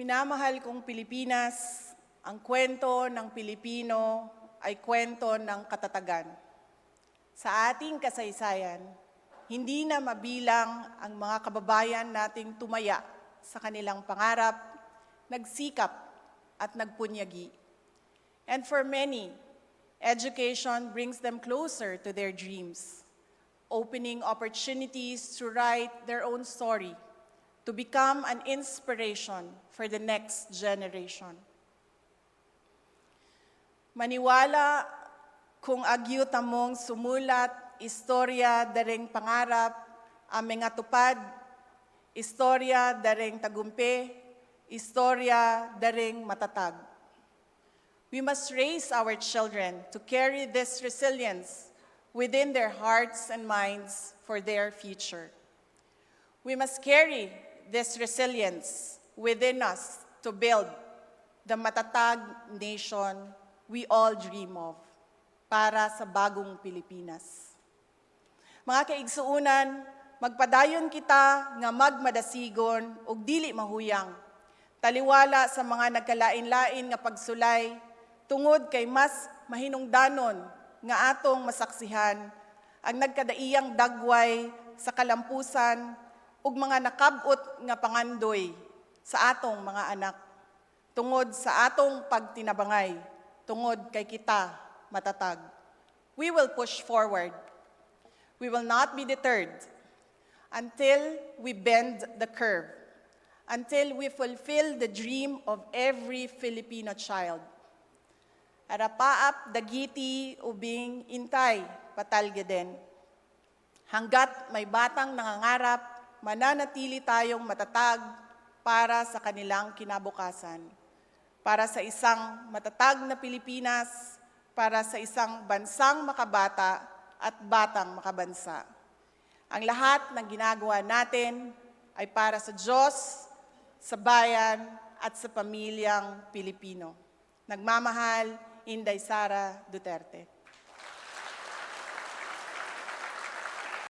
Minamahal kong Pilipinas, ang kwento ng Pilipino ay kwento ng katatagan. Sa ating kasaysayan, hindi na mabilang ang mga kababayan nating tumaya sa kanilang pangarap, nagsikap at nagpunyagi. And for many, education brings them closer to their dreams, opening opportunities to write their own story, to become an inspiration for the next generation. Maniwala kung agyuta mong sumulat, istorya dareng pangarap, aming atupad, istorya dareng tagumpe, istorya dareng matatag. We must raise our children to carry this resilience within their hearts and minds for their future. We must carry this resilience within us to build the matatag nation we all dream of para sa bagong Pilipinas. Mga kaigsuunan, magpadayon kita nga magmadasigon ug dili mahuyang, taliwala sa mga nagkalain-lain nga pagsulay, tungod kay mas mahinungdanon nga atong masaksihan ang nagkadaiyang dagway sa kalampusan ug mga nakab-ot nga pangandoy sa atong mga anak, tungod sa atong pagtinabangay, tungod kay kita matatag. We will push forward. We will not be deterred until we bend the curve, until we fulfill the dream of every Filipino child. Arapaap dagiti ubing intay patalgeden. Hanggat may batang nangangarap, mananatili tayong matatag para sa kanilang kinabukasan, para sa isang matatag na Pilipinas, para sa isang bansang makabata at batang makabansa. Ang lahat ng ginagawa natin ay para sa Diyos, sa bayan at sa pamilyang Pilipino. Nagmamahal, Inday Sara Duterte.